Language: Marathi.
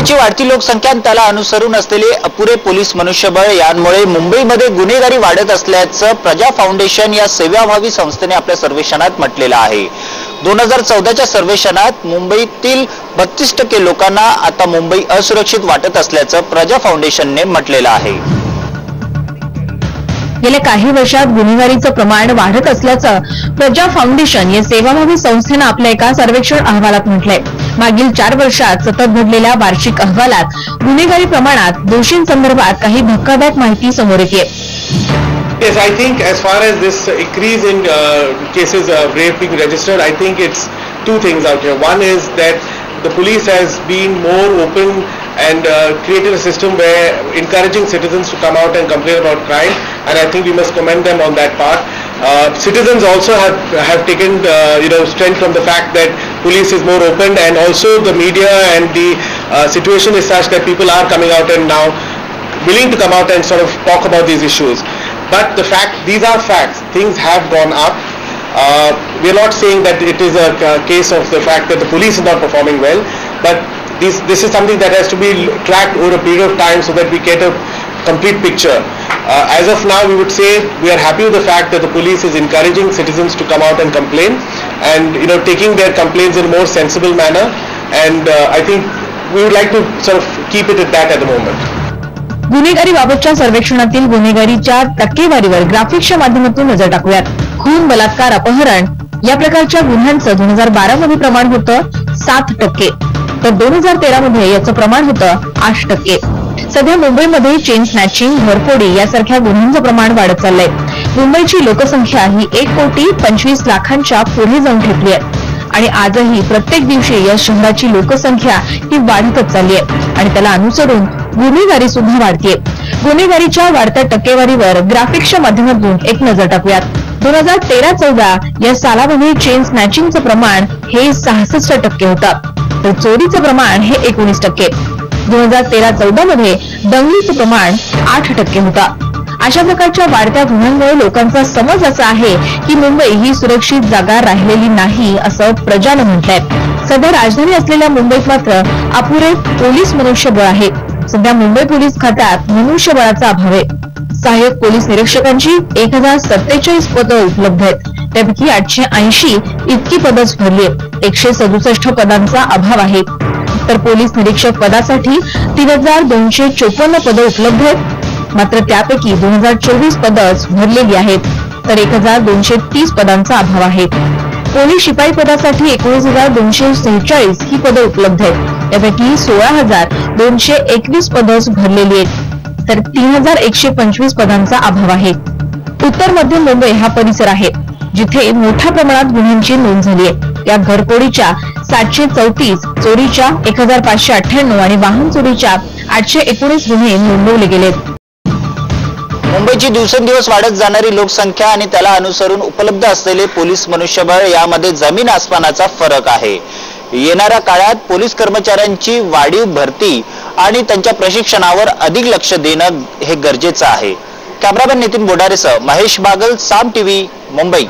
मुंबईची वाढती लोकसंख्या आणि त्याला अनुसरून असलेले अपुरे पोलीस मनुष्यबळ यामुळे मुंबईमध्ये गुन्हेगारी वाढत असल्याचं प्रजा फाउंडेशन या सेवाभावी संस्थेने आपल्या सर्वेक्षणात म्हटलेलं आहे। 2014च्या सर्वेक्षणात मुंबईतील 32% लोकांना आता मुंबई असुरक्षित वाटत असल्याचं प्रजा फाउंडेशनने म्हटलेलं आहे। गेल्या काही वर्षात गुन्हेगारीचं प्रमाण वाढत असल्याचं प्रजा फाउंडेशन या सेवाभावी संस्थेनं आपल्या एका सर्वेक्षण अहवालात म्हटलंय। मागील 4 वर्षात सतत घडलेल्या वार्षिक अहवालात गुन्हेगारी प्रमाणात दोषींसंदर्भात काही धक्कादायक माहिती समोर येते। Yes, I think as far as this increase in cases rape being registered, I think it's two things out here. One is that the police has been more open and created a system where encouraging citizens to come out and complain about crime, and I think we must commend them on that part. Citizens also have taken strength from the fact that police is more open, and also the media and the situation is such that people are coming out and now willing to come out and sort of talk about these issues. But these are facts. Things have gone up. We are not saying that it is a case of the fact that the police is not performing well, but this is something that has to be tracked over a period of time so that we get a complete picture. As of now, we would say we are happy with the fact that the police is encouraging citizens to come out and complain, and taking their complaints in a more sensible manner. And I think we would like to sort of keep it at that at the moment. गुन्हेगारीबाबतच्या सर्वेक्षणातील गुन्हेगारीच्या टक्केवारीवर ग्राफिक्सच्या माध्यमातून नजर टाकूयात। खून, बलात्कार, अपहरण या प्रकारच्या गुन्ह्यांचं 2012 मध्ये प्रमाण होतं 7%, तर 2013 मध्ये याचं प्रमाण होतं 8%। सध्या मुंबईमध्ये चेन स्नॅचिंग, घरफोडी यासारख्या गुन्ह्यांचं प्रमाण वाढत चाललंय। मुंबईची लोकसंख्या ही 1,25,00,000च्या पुढे जाऊन ठेपली आहे आणि आजही प्रत्येक दिवशी या शहराची लोकसंख्या ही वाढतच चालली आहे आणि त्याला अनुसरून गुन्हेगारी सुद्धा वाढतीये। गुन्हेगारीच्या वाढत्या टक्केवारीवर ग्राफिक्सच्या माध्यमातून एक नजर टाकूयात। 2013-14 या सालामध्ये चेन स्नॅचिंगचं प्रमाण हे 66% होतं, तर चोरीचं प्रमाण हे 19%। 2013-14 मध्ये दंगलीचं प्रमाण 8% होतं। अशा प्रकारच्या वाढत्या गुन्ह्यांमुळे लोकांचा समज असा आहे की मुंबई ही सुरक्षित जागा राहिलेली नाही असं प्रजानं म्हटलंय। सध्या राजधानी असलेल्या मुंबईत मात्र अपुरे पोलीस मनुष्यबळ आहे। सध्या मुंबई पोलीस खात्यात मनुष्यबळाचा अभाव आहे। सहाय्यक पोलीस निरीक्षकांची 1047 पदं उपलब्ध आहेत, त्यापैकी 880 इतकी पदच भरली आहेत। 167 पदांचा अभाव आहे, तर पोलीस निरीक्षक पदासाठी 3254 पदं उपलब्ध आहेत, मात्र त्यापैकी 2024 पदच भरलेली आहेत, तर 1230 पदांचा अभाव आहे। पोलीस शिपाई पदासाठी 19,246 ही पदं उपलब्ध आहेत, त्यापैकी 16,221 पदच भरलेली आहेत, तर 3,125 पदांचा अभाव आहे। उत्तर मध्य मुंबई हा परिसर आहे जिथे मोठ्या प्रमाणात गुन्ह्यांची नोंद झाली आहे। या घरफोडीच्या 734, चोरीच्या 1,598 आणि वाहन चोरीच्या 819 गुन्हे नोंदवले गेलेत। मुंबईची दिवसेंदिवस वाढत जाणारी लोकसंख्या आणि त्याला अनुसरून उपलब्ध असलेले पोलीस मनुष्यबळ यामध्ये जमीन आसमानाचा फरक आहे। येणाऱ्या काळात पोलीस कर्मचाऱ्यांची वाढीव भरती आणि त्यांच्या प्रशिक्षणावर अधिक लक्ष देणं हे गरजेचं आहे। कॅमेरामॅन नितीन बोडारेसह महेश बागल, साम टीव्ही, मुंबई।